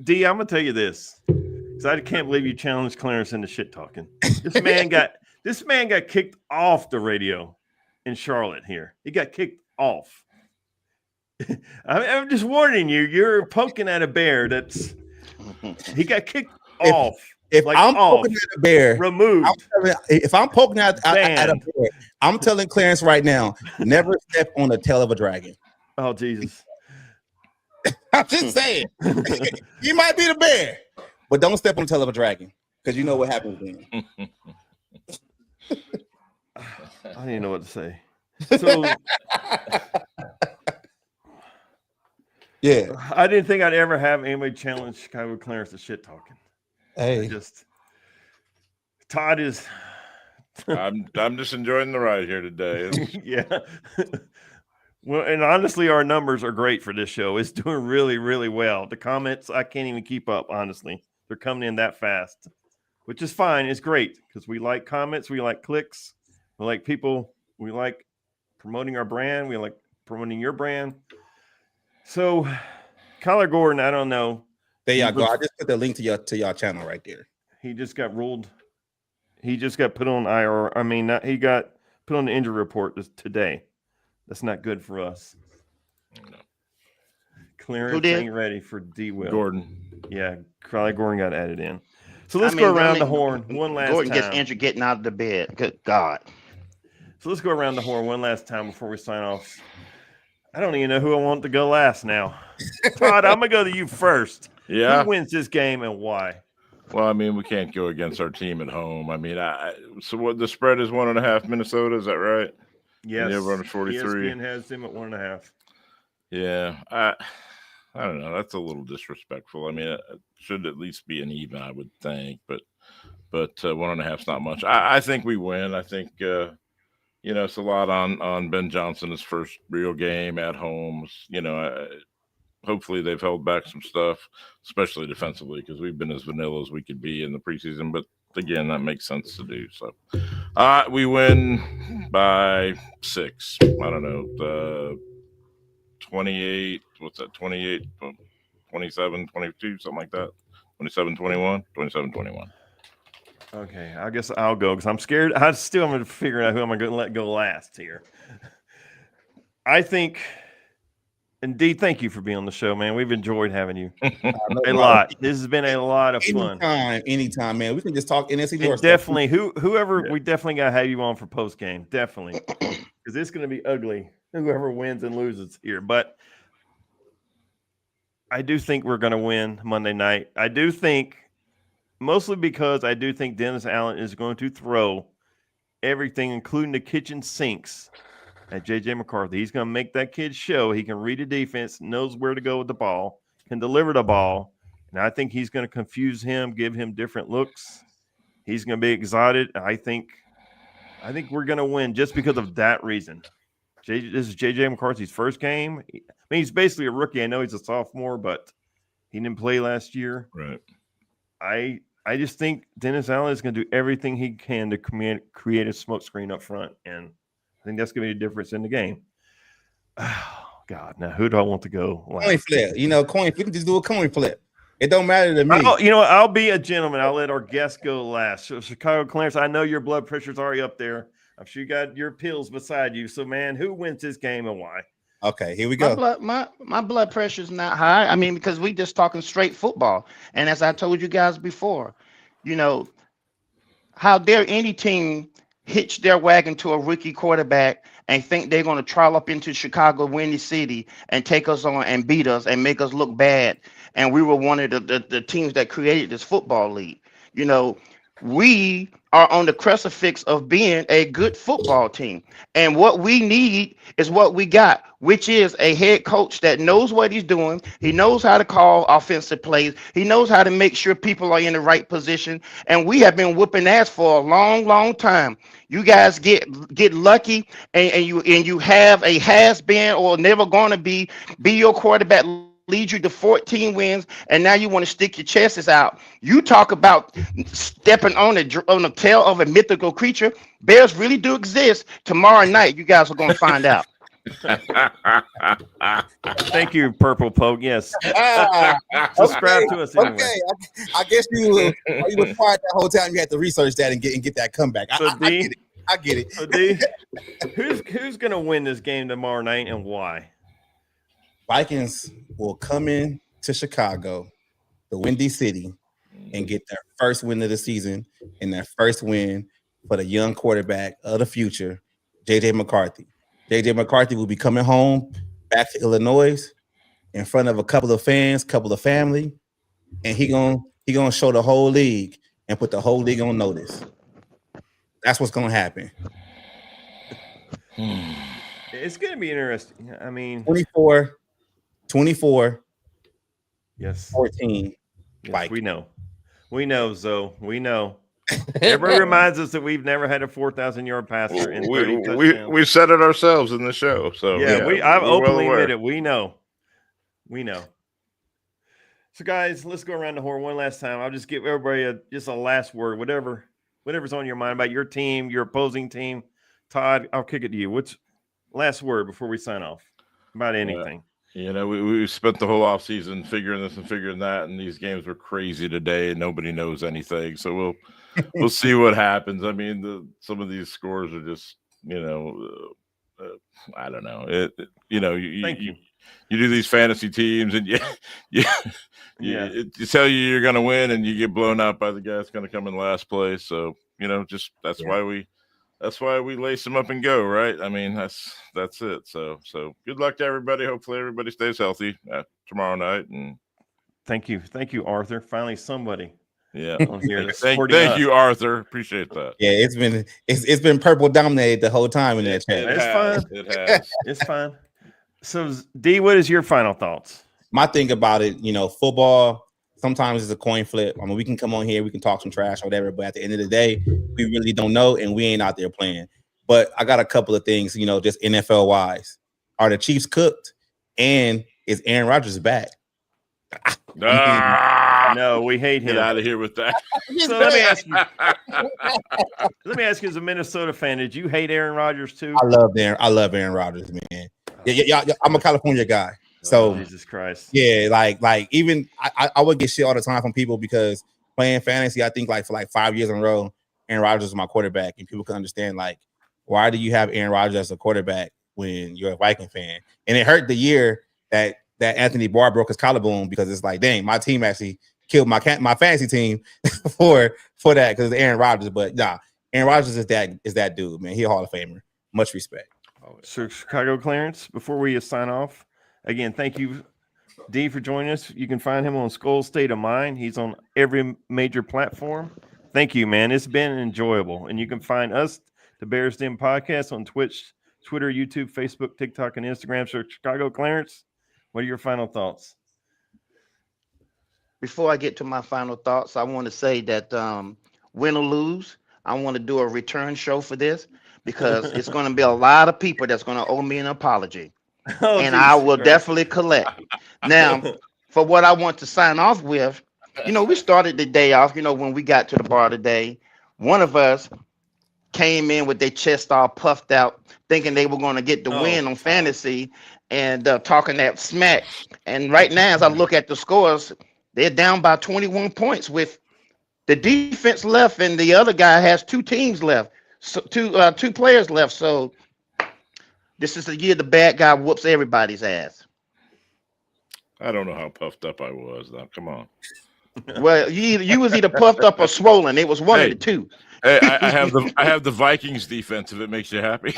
S1: D, I'm gonna tell you this because I can't believe you challenged Clarence into shit talking. This man got kicked off the radio in Charlotte. Here, he got kicked off. I'm just warning you. You're poking at a bear. He got kicked off.
S2: If
S1: like
S2: I'm
S1: off,
S2: poking at a bear,
S1: removed.
S2: if I'm poking at a
S1: Banned.
S2: bear, I'm telling Clarence right now, never step on the tail of a dragon.
S1: Oh Jesus!
S2: I'm just saying, you might be the bear, but don't step on the tail of a dragon because you know what happens then.
S1: I don't even know what to say. So
S2: Yeah,
S1: I didn't think I'd ever have anybody challenge Chicago Clarence to shit talking.
S2: hey,
S1: Todd is.
S3: I'm just enjoying the ride here today.
S1: Yeah. Well, and honestly, our numbers are great for this show. It's doing really, really well. The comments, I can't even keep up, honestly. They're coming in that fast, which is fine. It's great because we like comments. We like clicks. We like people. We like promoting our brand. We like promoting your brand. So, Kyler Gordon, I don't know.
S2: there you go. I just put the link to your channel right there.
S1: He just got ruled. He just got put on IR. I mean, he got put on the injury report today. That's not good for us.
S3: No.
S1: Clarence ain't ready for D. Will
S3: Gordon.
S1: Yeah, Kyler Gordon got added in. So let's go around the horn one last time.
S4: Gordon gets injured getting out of the bed. Good God.
S1: So let's go around the horn one last time before we sign off. I don't even know who I want to go last now. Todd, I'm going to go to you first.
S3: Yeah.
S1: Who wins this game and why?
S3: Well, I mean, we can't go against our team at home. I mean, so what the spread is 1.5 Minnesota, is that right?
S1: Yes.
S3: Yeah, we're 43.
S1: ESPN has them at 1.5.
S3: Yeah. I don't know. That's a little disrespectful. I mean, it should at least be an even, I would think, but 1.5 is not much. I think we win. I think, it's a lot on Ben Johnson, his first real game at home. Hopefully they've held back some stuff, especially defensively, because we've been as vanilla as we could be in the preseason. But again, that makes sense to do. So we win by 6. I don't know, 28. What's that? 28, 27, 22, something like that. 27, 21, 27, 21.
S1: Okay, I guess I'll go because I'm scared. I'm going to figure out who I'm going to let go last here. I think. Indeed, thank you for being on the show, man. We've enjoyed having you a lot. This has been a lot of fun.
S2: Anytime, man. We can just talk NFC North.
S1: Definitely, we definitely got to have you on for post game. Definitely, because it's going to be ugly. Whoever wins and loses here, but I do think we're going to win Monday night. I do think, mostly because I do think Dennis Allen is going to throw everything, including the kitchen sinks, at J.J. McCarthy. He's going to make that kid show he can read a defense, knows where to go with the ball, can deliver the ball. And I think he's going to confuse him, give him different looks. He's going to be excited. I think we're going to win just because of that reason. This is J.J. McCarthy's first game. I mean, he's basically a rookie. I know he's a sophomore, but he didn't play last year.
S3: Right.
S1: I just think Dennis Allen is going to do everything he can to create a smoke screen up front, and I think that's going to be the difference in the game. Oh, God. Now, who do I want to go?
S2: Coin flip. We can just do a coin flip. It don't matter to me.
S1: I'll be a gentleman. I'll let our guests go last. So, Chicago Clarence, I know your blood pressure's already up there. I'm sure you got your pills beside you. So, man, who wins this game and why?
S2: Okay, here we go.
S4: My blood pressure's not high. I mean, because we just talking straight football. And as I told you guys before, how dare any team hitch their wagon to a rookie quarterback and think they're going to troll up into Chicago, Windy City, and take us on and beat us and make us look bad. And we were one of the teams that created this football league. We are on the crucifix of being a good football team. And what we need is what we got, which is a head coach that knows what he's doing. He knows how to call offensive plays. He knows how to make sure people are in the right position. And we have been whooping ass for a long, long time. You guys get lucky and you have a has-been or never going to be your quarterback, lead you to 14 wins, and now you want to stick your chests out. You talk about stepping on the tail of a mythical creature. Bears really do exist. Tomorrow night, you guys are going to find out.
S1: Thank you, Purple Poke. Yes. Subscribe to us anyway. Okay,
S2: I guess you was quiet that whole time. You had to research that and get that comeback.
S1: So
S2: I get it.
S1: So D, who's going to win this game tomorrow night and why?
S2: Vikings will come in to Chicago, the Windy City, and get their first win of the season and their first win for the young quarterback of the future, J.J. McCarthy. J.J. McCarthy will be coming home back to Illinois in front of a couple of fans, couple of family, and he gonna show the whole league and put the whole league on notice. That's what's gonna happen.
S1: It's going to be interesting. I mean,
S2: 24,
S1: yes,
S2: 14.
S1: yes, we know, Zoe. We know. Everybody reminds us that we've never had a 4,000-yard passer in 30 touchdowns.
S3: We said it ourselves in the show. So
S1: I've openly admitted we know. So, guys, let's go around the horn one last time. I'll just give everybody just a last word, whatever's on your mind about your team, your opposing team. Todd, I'll kick it to you. What's last word before we sign off about anything?
S3: We spent the whole offseason figuring this and figuring that, and these games were crazy today, and nobody knows anything. So we'll see what happens. I mean, some of these scores are just, I don't know. You do these fantasy teams, and you tell you're going to win, and you get blown out by the guy that's going to come in last place. So that's why we lace them up and go, right? I mean, that's it. So good luck to everybody. Hopefully everybody stays healthy tomorrow night. And
S1: thank you, Arthur. Finally, somebody.
S3: Yeah.
S1: Thank
S3: you, Arthur. Appreciate that.
S2: Yeah, it's been purple dominated the whole time in that chat.
S1: It's fine. It has. It's fine. So, D, what is your final thoughts?
S2: My thing about it, football sometimes it's a coin flip. I mean, we can come on here, we can talk some trash or whatever, but at the end of the day, we really don't know, and we ain't out there playing. But I got a couple of things, just NFL wise. Are the Chiefs cooked? And is Aaron Rodgers back?
S1: No, we hate him.
S3: Get out of here with that.
S1: So let me ask you, as a Minnesota fan, did you hate Aaron Rodgers too?
S2: I love Aaron Rodgers, man. Yeah, I'm a California guy. So
S1: Jesus Christ.
S2: Yeah, like even I would get shit all the time from people because playing fantasy, I think for 5 years in a row, Aaron Rodgers is my quarterback, and people can understand why do you have Aaron Rodgers as a quarterback when you're a Viking fan? And it hurt the year that Anthony Barr broke his collarbone because it's dang, my team actually killed my fantasy team for that because it's Aaron Rodgers. But nah, Aaron Rodgers is that dude, man. He's a Hall of Famer. Much respect.
S1: So Chicago Clarence, before we sign off, again, thank you, D, for joining us. You can find him on Skol State of Mind. He's on every major platform. Thank you, man. It's been enjoyable. And you can find us, the Bears Den Podcast, on Twitch, Twitter, YouTube, Facebook, TikTok, and Instagram. So Chicago Clarence, what are your final thoughts?
S4: Before I get to my final thoughts, I want to say that win or lose, I want to do a return show for this because it's going to be a lot of people that's going to owe me an apology. And I will definitely collect. Now, for what I want to sign off with, we started the day off, when we got to the bar today, one of us came in with their chest all puffed out, thinking they were going to get the win on fantasy and talking that smack. And right now, as I look at the scores, they're down by 21 points with the defense left, and the other guy has two teams left, so two players left. So this is the year the bad guy whoops everybody's ass.
S3: I don't know how puffed up I was. Now, come on.
S4: Well, you was either puffed up or swollen. It was one of the two.
S3: Hey, I have the Vikings defense. If it makes you happy.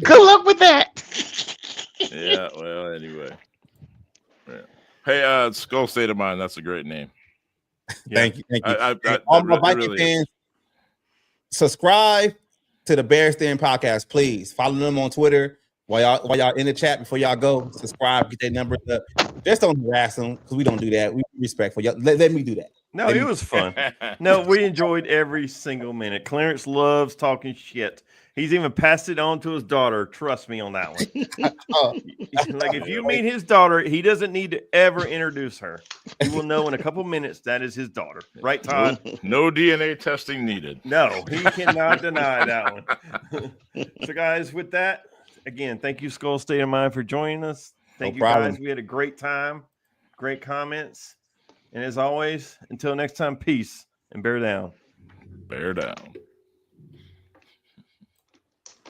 S4: Good luck with that.
S3: Yeah. Well, anyway. Yeah. Hey, Skol State of Mind. That's a great name.
S2: Thank you. All my Viking fans, subscribe to the Bears Den Podcast, please. Follow them on Twitter while y'all in the chat before y'all go. Subscribe, get their numbers up. Just don't harass them because we don't do that. We respectful. Y'all, let me do that.
S1: No, it was fun. No, we enjoyed every single minute. Clarence loves talking shit. He's even passed it on to his daughter. Trust me on that one. If you meet his daughter, he doesn't need to ever introduce her. You will know in a couple minutes that is his daughter. Right, Todd?
S3: No DNA testing needed.
S1: No, he cannot deny that one. So, guys, with that, again, thank you, Skol State of Mind, for joining us. Thank you, guys. We had a great time. Great comments. And as always, until next time, peace and bear down.
S3: Bear down.